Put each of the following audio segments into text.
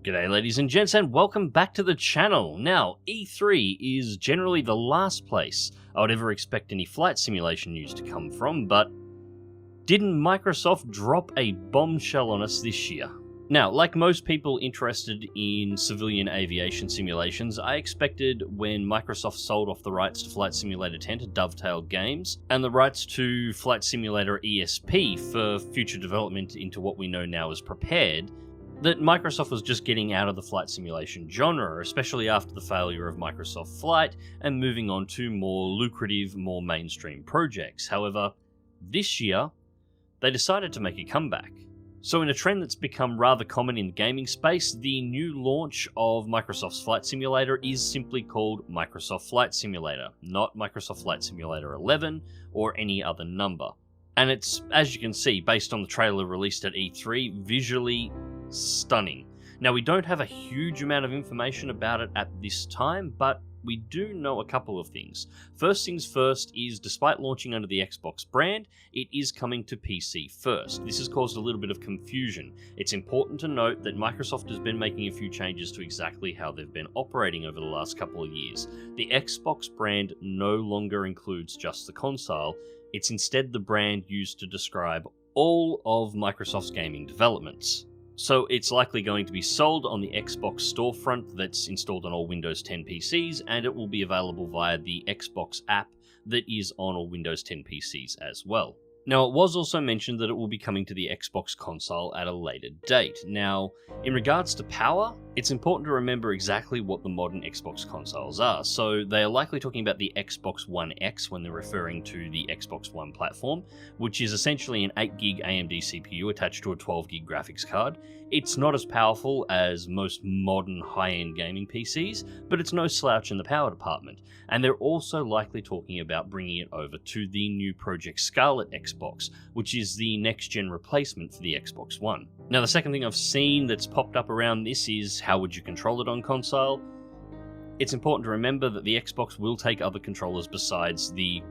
G'day ladies and gents, and welcome back to the channel. Now, E3 is generally the last place I would ever expect any flight simulation news to come from, but didn't Microsoft drop a bombshell on us this year? Now, like most people interested in civilian aviation simulations, I expected when Microsoft sold off the rights to Flight Simulator 10 to Dovetail Games, and the rights to Flight Simulator ESP for future development into what we know now as Prepared, that Microsoft was just getting out of the flight simulation genre, especially after the failure of Microsoft Flight and moving on to more lucrative, more mainstream projects. However, this year, they decided to make a comeback. So in a trend that's become rather common in the gaming space, the new launch of Microsoft's Flight Simulator is simply called Microsoft Flight Simulator, not Microsoft Flight Simulator 11 or any other number. And it's, as you can see, based on the trailer released at E3, visually stunning. Now, we don't have a huge amount of information about it at this time, but we do know a couple of things. First things first is, despite launching under the Xbox brand, it is coming to PC first. This has caused a little bit of confusion. It's important to note that Microsoft has been making a few changes to exactly how they've been operating over the last couple of years. The Xbox brand no longer includes just the console. It's instead the brand used to describe all of Microsoft's gaming developments. So it's likely going to be sold on the Xbox storefront that's installed on all Windows 10 PCs, and it will be available via the Xbox app that is on all Windows 10 PCs as well. Now, it was also mentioned that it will be coming to the Xbox console at a later date. Now, in regards to power, it's important to remember exactly what the modern Xbox consoles are. So they are likely talking about the Xbox One X when they're referring to the Xbox One platform, which is essentially an 8GB AMD CPU attached to a 12GB graphics card. It's not as powerful as most modern high-end gaming PCs, but it's no slouch in the power department. And they're also likely talking about bringing it over to the new Project Scarlet Xbox, which is the next-gen replacement for the Xbox One. Now, the second thing I've seen that's popped up around this is, how would you control it on console? It's important to remember that the Xbox will take other controllers besides the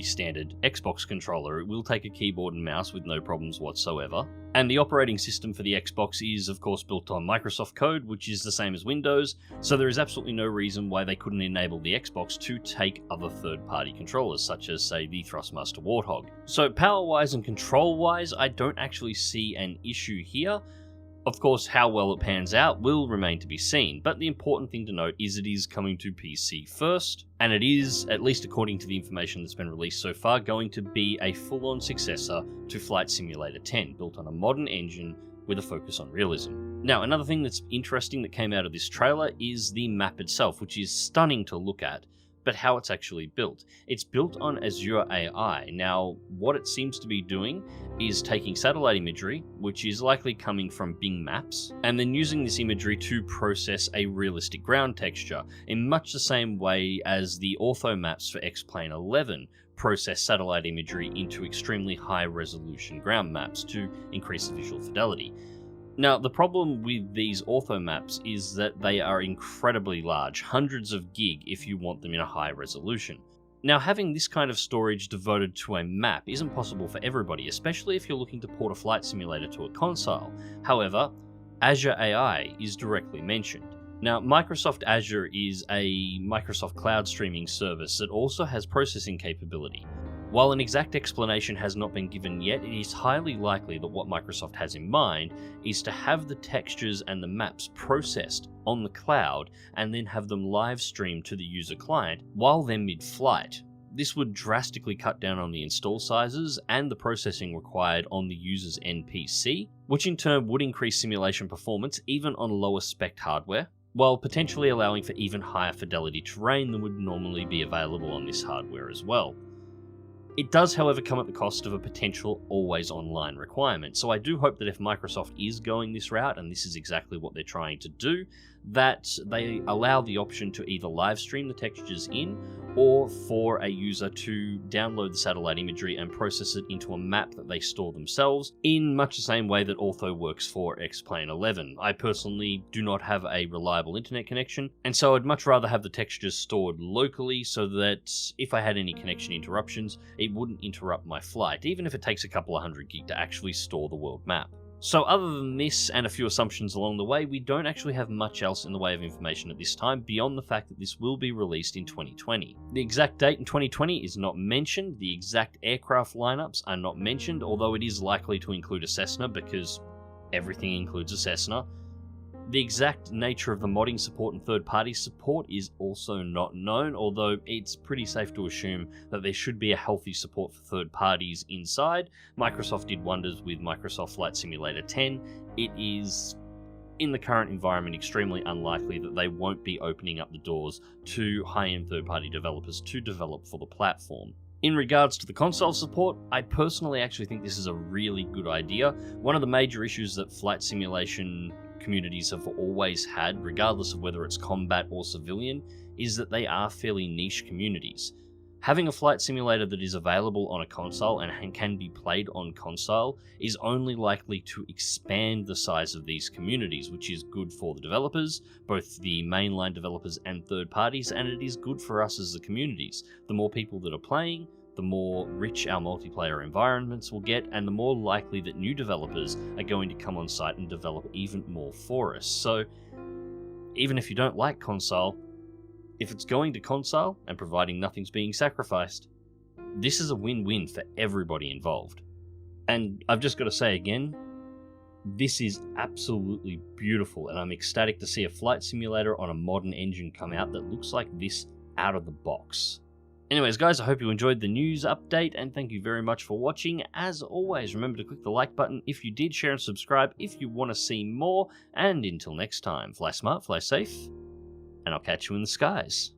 standard Xbox controller. It will take a keyboard and mouse with no problems whatsoever. And the operating system for the Xbox is, of course, built on Microsoft code, which is the same as Windows, so there is absolutely no reason why they couldn't enable the Xbox to take other third-party controllers, such as, say, the Thrustmaster Warthog. So power-wise and control-wise, I don't actually see an issue here. Of course, how well it pans out will remain to be seen, but the important thing to note is it is coming to PC first, and it is, at least according to the information that's been released so far, going to be a full-on successor to Flight Simulator 10, built on a modern engine with a focus on realism. Now, another thing that's interesting that came out of this trailer is the map itself, which is stunning to look at, but how it's actually built. It's built on Azure AI. Now, what it seems to be doing is taking satellite imagery, which is likely coming from Bing Maps, and then using this imagery to process a realistic ground texture in much the same way as the ortho maps for X-Plane 11 process satellite imagery into extremely high resolution ground maps to increase the visual fidelity. Now, the problem with these ortho maps is that they are incredibly large, hundreds of gig if you want them in a high resolution. Now, having this kind of storage devoted to a map isn't possible for everybody, especially if you're looking to port a flight simulator to a console. However, Azure AI is directly mentioned. Now, Microsoft Azure is a Microsoft cloud streaming service that also has processing capability. While an exact explanation has not been given yet, it is highly likely that what Microsoft has in mind is to have the textures and the maps processed on the cloud and then have them live streamed to the user client while they're mid-flight. This would drastically cut down on the install sizes and the processing required on the user's NPC, which in turn would increase simulation performance even on lower spec hardware, while potentially allowing for even higher fidelity terrain than would normally be available on this hardware as well. It does, however, come at the cost of a potential always online requirement, so I do hope that if Microsoft is going this route, and this is exactly what they're trying to do, that they allow the option to either live stream the textures in, or for a user to download the satellite imagery and process it into a map that they store themselves, in much the same way that Ortho works for X-Plane 11. I personally do not have a reliable internet connection, and so I'd much rather have the textures stored locally so that if I had any connection interruptions, it wouldn't interrupt my flight, even if it takes a couple of hundred gig to actually store the world map. So other than this and a few assumptions along the way, we don't actually have much else in the way of information at this time beyond the fact that this will be released in 2020. The exact date in 2020 is not mentioned, the exact aircraft lineups are not mentioned, although it is likely to include a Cessna because everything includes a Cessna. The exact nature of the modding support and third-party support is also not known, although it's pretty safe to assume that there should be a healthy support for third parties inside. Microsoft did wonders with Microsoft Flight Simulator 10. It is, in the current environment, extremely unlikely that they won't be opening up the doors to high-end third-party developers to develop for the platform. In regards to the console support, I personally actually think this is a really good idea. One of the major issues that flight simulation communities have always had, regardless of whether it's combat or civilian, is that they are fairly niche communities. Having a flight simulator that is available on a console and can be played on console is only likely to expand the size of these communities, which is good for the developers, both the mainline developers and third parties, and it is good for us as the communities. The more people that are playing, the more rich our multiplayer environments will get, and the more likely that new developers are going to come on site and develop even more for us. So, even if you don't like console, if it's going to console and providing nothing's being sacrificed, this is a win-win for everybody involved. And I've just got to say again, this is absolutely beautiful, and I'm ecstatic to see a flight simulator on a modern engine come out that looks like this out of the box. Anyways, guys, I hope you enjoyed the news update, and thank you very much for watching. As always, remember to click the like button if you did, share and subscribe if you want to see more, and until next time, fly smart, fly safe, and I'll catch you in the skies.